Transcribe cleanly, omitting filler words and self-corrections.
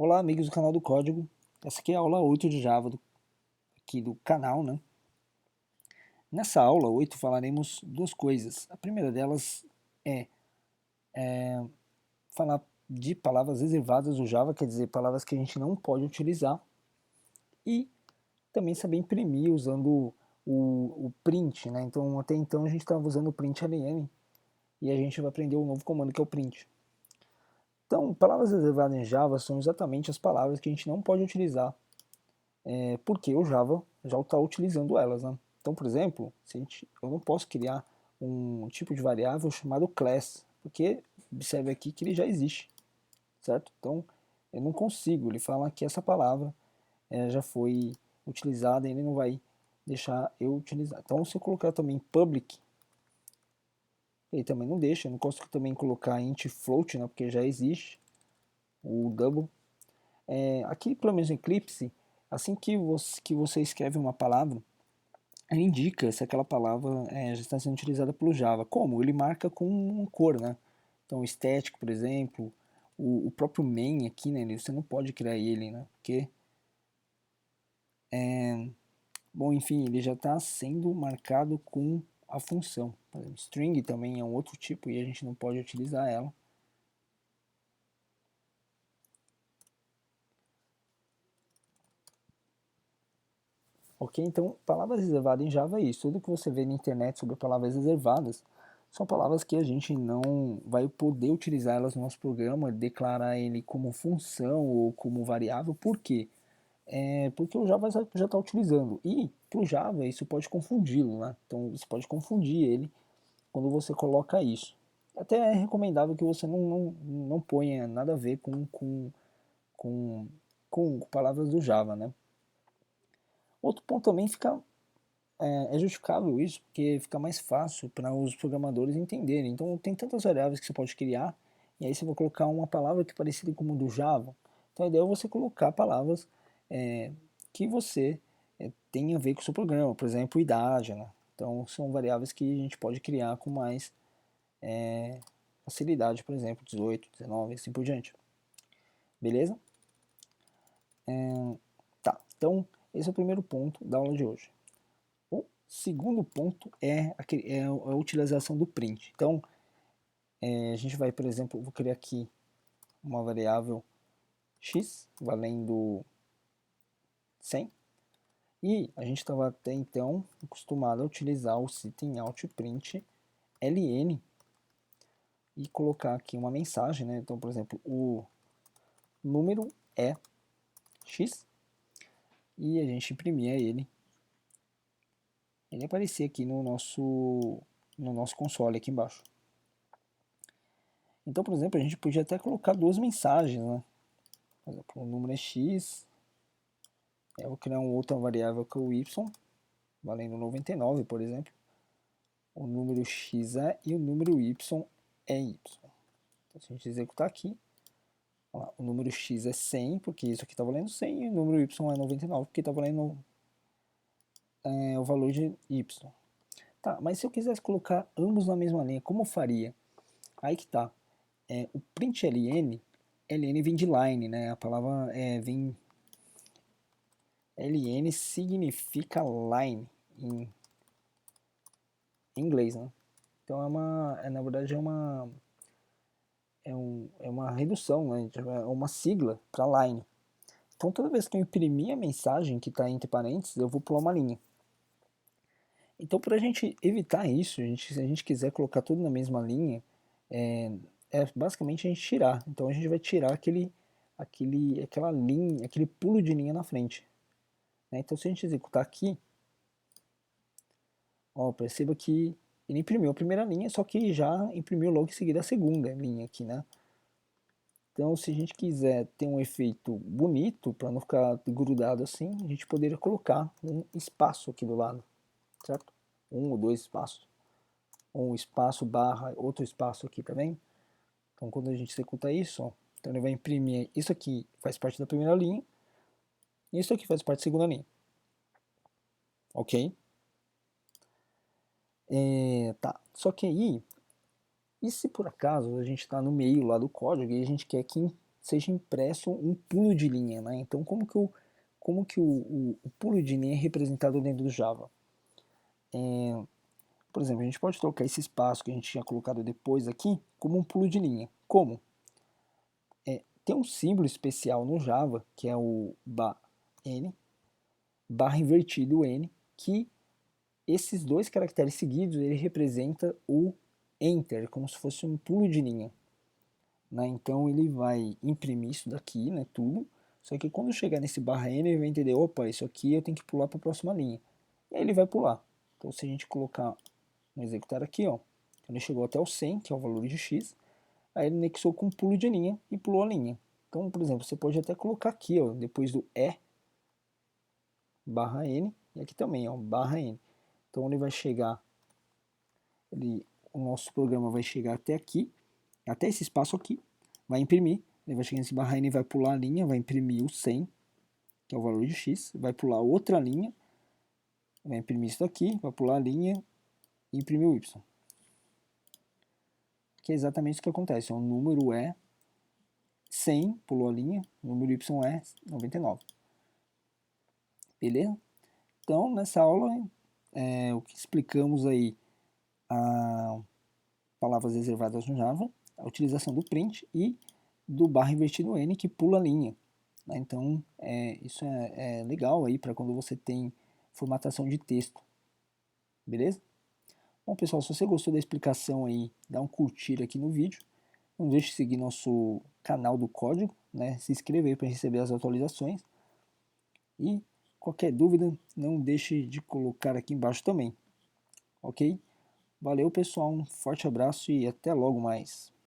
Olá, amigos do canal do Código. Essa aqui é a aula 8 de Java aqui do canal, né? Nessa aula 8 falaremos duas coisas. A primeira delas é falar de palavras reservadas do Java, quer dizer, palavras que a gente não pode utilizar, e também saber imprimir usando o print, né? Então, até então a gente estava usando o println e a gente vai aprender um novo comando que é o print. Então, palavras reservadas em Java são exatamente as palavras que a gente não pode utilizar, porque o Java já está utilizando elas, né? Então, por exemplo, eu não posso criar um tipo de variável chamado class, porque observe aqui que ele já existe, certo? Então, eu não consigo, ele fala que essa palavra já foi utilizada e ele não vai deixar eu utilizar. Então, se eu colocar também public, ele também não deixa, eu não consigo também colocar int float, né, porque já existe o double. Aqui, pelo menos no Eclipse, assim que você escreve uma palavra, ele indica se aquela palavra já está sendo utilizada pelo Java. Como? Ele marca com uma cor, né? Então, o static, por exemplo, o próprio main aqui, né? Você não pode criar ele, né? Porque, bom, enfim, ele já está sendo marcado com a função. Por exemplo, string também é um outro tipo e a gente não pode utilizar ela. Ok? Então, palavras reservadas em Java é isso. Tudo que você vê na internet sobre palavras reservadas são palavras que a gente não vai poder utilizar elas no nosso programa, declarar ele como função ou como variável. Por quê? Porque o Java já está utilizando. E para o Java isso pode confundi-lo, né? Então você pode confundir ele quando você coloca isso. Até é recomendável que você não ponha nada a ver com, com palavras do Java, né? Outro ponto também é justificável isso, porque fica mais fácil para os programadores entenderem. Então tem tantas variáveis que você pode criar, e aí você vai colocar uma palavra que é parecida com o do Java. Então a ideia é você colocar palavras que você tem a ver com o seu programa, por exemplo, idade, né? Então são variáveis que a gente pode criar com mais facilidade, por exemplo, 18, 19, assim por diante. Beleza? Tá, então esse é o primeiro ponto da aula de hoje. O segundo ponto é a utilização do print. Então, a gente vai, por exemplo, vou criar aqui uma variável x valendo 100 e a gente estava até então acostumado a utilizar o systemoutprint ln e colocar aqui uma mensagem, né? Então, por exemplo, o número é x e a gente imprimia ele aparecia aqui no nosso console aqui embaixo. Então, por exemplo, a gente podia até colocar duas mensagens, né? Por exemplo, o número é x, eu vou criar uma outra variável que é o y, valendo 99, por exemplo. O número x é e o número y é y. Então, se a gente executar aqui, lá, o número x é 100, porque isso aqui está valendo 100, e o número y é 99, porque está valendo o valor de y. Tá, mas se eu quisesse colocar ambos na mesma linha, como eu faria? Aí que tá. O println, ln vem de line, né? A palavra vem... ln significa line em inglês, né? Então na verdade é uma redução, né? É uma sigla para line. Então toda vez que eu imprimir a mensagem que está entre parênteses, eu vou pular uma linha. Então para a gente evitar isso, se a gente quiser colocar tudo na mesma linha, basicamente a gente tirar. Então a gente vai tirar aquela linha, aquele pulo de linha na frente. Né? Então se a gente executar aqui, ó, perceba que ele imprimiu a primeira linha, só que já imprimiu logo em seguida a segunda linha aqui, né? Então, se a gente quiser ter um efeito bonito, para não ficar grudado assim, a gente poderia colocar um espaço aqui do lado, certo? Um ou dois espaços. Ou um espaço barra outro espaço aqui também. Então, quando a gente executa isso, ó, então ele vai imprimir, isso aqui faz parte da primeira linha, e isso aqui faz parte da segunda linha. Ok? Tá, só que aí, e se por acaso a gente está no meio lá do código e a gente quer que seja impresso um pulo de linha, né? Então, como que o pulo de linha é representado dentro do Java? Por exemplo, a gente pode trocar esse espaço que a gente tinha colocado depois aqui como um pulo de linha. Como? Tem um símbolo especial no Java, que é o N, barra invertido N, que esses dois caracteres seguidos, ele representa o Enter, como se fosse um pulo de linha. Né? Então ele vai imprimir isso daqui, né, tudo, só que quando chegar nesse barra N, ele vai entender, opa, isso aqui eu tenho que pular para a próxima linha. E aí ele vai pular. Então se a gente colocar no executar aqui, ó, ele chegou até o 100, que é o valor de x, aí ele anexou com um pulo de linha e pulou a linha. Então, por exemplo, você pode até colocar aqui, ó, depois do E, barra N, e aqui também, ó, barra N. Então ele vai chegar, o nosso programa vai chegar até aqui, até esse espaço aqui, vai imprimir, ele vai chegar nesse barra N, vai pular a linha, vai imprimir o 100, que é o valor de x, vai pular outra linha, vai imprimir isso daqui, vai pular a linha e imprimir o y. Que é exatamente isso que acontece, o número é 100, pulou a linha, o número y é 99. Beleza? Então, nessa aula, o que explicamos aí, palavras reservadas no Java, a utilização do print e do barra invertido N, que pula a linha. Né? Então, isso é legal aí para quando você tem formatação de texto. Beleza? Bom, pessoal, se você gostou da explicação aí, dá um curtir aqui no vídeo. Não deixe de seguir nosso canal do código, né? Se inscreva aí para receber as atualizações. E qualquer dúvida, não deixe de colocar aqui embaixo também. Ok? Valeu, pessoal. Um forte abraço e até logo mais.